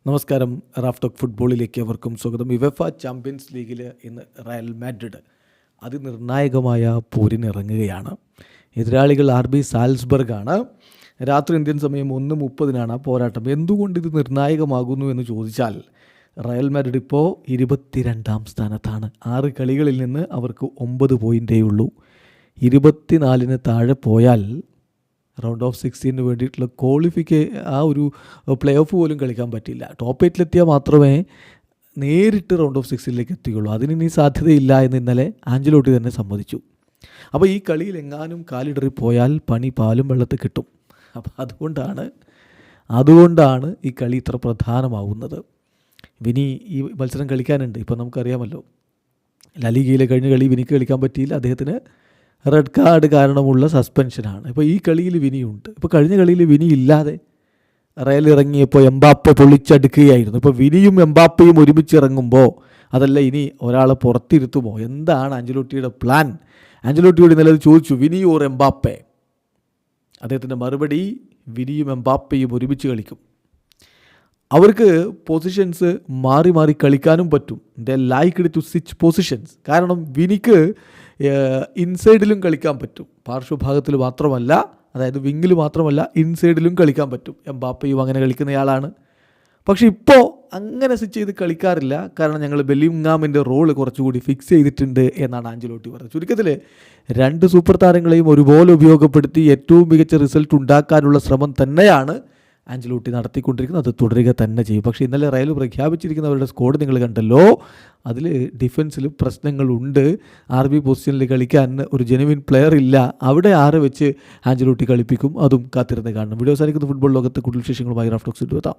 നമസ്കാരം. Raf talk ഫുട്ബോളിലേക്ക് അവർക്കും സ്വാഗതം. യുവേഫ ചാമ്പ്യൻസ് ലീഗിൽ ഇന്ന് റയൽ മാഡ്രിഡ് അതിനിർണായകമായ പോരിനിറങ്ങുകയാണ്. എതിരാളികൾ RB സാൽസ്ബർഗാണ്. രാത്രി ഇന്ത്യൻ സമയം 1:30 പോരാട്ടം. എന്തുകൊണ്ട് ഇത് നിർണായകമാകുന്നു എന്ന് ചോദിച്ചാൽ, റയൽ മാഡ്രിഡ് ഇപ്പോൾ 22ാം സ്ഥാനത്താണ്. 6 കളികളിൽ നിന്ന് അവർക്ക് 9 പോയിൻ്റേ ഉള്ളൂ. 24 താഴെ പോയാൽ റൗണ്ട് ഓഫ് 16 വേണ്ടിയിട്ടുള്ള ആ ഒരു പ്ലേ ഓഫ് പോലും കളിക്കാൻ പറ്റില്ല. ടോപ്പ് 8 മാത്രമേ നേരിട്ട് റൗണ്ട് ഓഫ് 16 എത്തുകയുള്ളൂ. അതിനി സാധ്യതയില്ല എന്ന് ഇന്നലെ ആഞ്ചലോട്ടി തന്നെ സമ്മതിച്ചു. അപ്പോൾ ഈ കളിയിൽ എങ്ങാനും കാലിടറി പോയാൽ പണി പാലും വെള്ളത്തിൽ കിട്ടും. അപ്പോൾ അതുകൊണ്ടാണ് ഈ കളി ഇത്ര പ്രധാനമാവുന്നത്. വിനി ഈ മത്സരം കളിക്കാനുണ്ട്. ഇപ്പോൾ നമുക്കറിയാമല്ലോ, ലലീഗയിലെ കഴിഞ്ഞ കളി വിനിക്ക് കളിക്കാൻ പറ്റിയില്ല. അദ്ദേഹത്തിന് റെഡ് കാർഡ് കാരണമുള്ള സസ്പെൻഷനാണ്. ഇപ്പോൾ ഈ കളിയിൽ വിനിയുണ്ട്. ഇപ്പോൾ കഴിഞ്ഞ കളിയിൽ വിനി ഇല്ലാതെ റയൽ ഇറങ്ങിയപ്പോൾ എംബാപ്പ പൊളിച്ചടുക്കുകയായിരുന്നു. ഇപ്പോൾ വിനിയും എംബാപ്പയും ഒരുമിച്ച് ഇറങ്ങുമ്പോൾ അതല്ല ഇനി ഒരാളെ പുറത്തിരുത്തുമോ? എന്താണ് ആഞ്ചലോട്ടിയുടെ പ്ലാൻ? ആഞ്ചലോട്ടിയോട് ഇന്നലെ ചോദിച്ചു, വിനി ഓർ എംബാപ്പെ. അദ്ദേഹത്തിൻ്റെ മറുപടി, വിനിയും എംബാപ്പയും ഒരുമിച്ച് കളിക്കും. അവർക്ക് പൊസിഷൻസ് മാറി മാറി കളിക്കാനും പറ്റും. ദേ ലൈക്ക്ഡ് ടു സ്വിച്ച് പൊസിഷൻസ്. കാരണം വിനിക്ക് ഇൻസൈഡിലും കളിക്കാൻ പറ്റും, പാർശ്വഭാഗത്തിൽ മാത്രമല്ല, അതായത് വിങ്ങിൽ മാത്രമല്ല, ഇൻസൈഡിലും കളിക്കാൻ പറ്റും. എംബാപ്പയും അങ്ങനെ കളിക്കുന്നയാളാണ്. പക്ഷേ ഇപ്പോൾ അങ്ങനെ സ്വിച്ച് ചെയ്ത് കളിക്കാറില്ല. കാരണം ഞങ്ങൾ ബെല്ലിംഗാമിൻ്റെ റോള് കുറച്ചുകൂടി ഫിക്സ് ചെയ്തിട്ടുണ്ട് എന്നാണ് ആഞ്ചലോട്ടി പറഞ്ഞത്. ചുരുക്കത്തിൽ 2 സൂപ്പർ താരങ്ങളെയും ഒരുപോലെ ഉപയോഗപ്പെടുത്തി ഏറ്റവും മികച്ച റിസൾട്ട് ഉണ്ടാക്കാനുള്ള ശ്രമം തന്നെയാണ് ആഞ്ചലോട്ടി നടത്തിക്കൊണ്ടിരിക്കുന്നത്. അത് തുടരുക തന്നെ ചെയ്യും. പക്ഷേ ഇന്നലെ റയൽ പ്രഖ്യാപിച്ചിരിക്കുന്നവരുടെ സ്ക്വാഡ് നിങ്ങൾ കണ്ടല്ലോ. അതിൽ ഡിഫൻസിൽ പ്രശ്നങ്ങളുണ്ട്. RB പൊസിഷനിൽ കളിക്കാൻ ഒരു ജെനുവിൻ പ്ലെയർ ഇല്ല. അവിടെ 6 വെച്ച് ആഞ്ചലോട്ടി കളിപ്പിക്കും. അതും കാത്തിരുന്ന് കാണണം. വീഡിയോ സാധിക്കുന്ന ഫുട്ബോൾ ലോകത്ത് കൂടുതൽ വിശേഷങ്ങളുമായി റാഫ് ടോക്സ് എത്താം.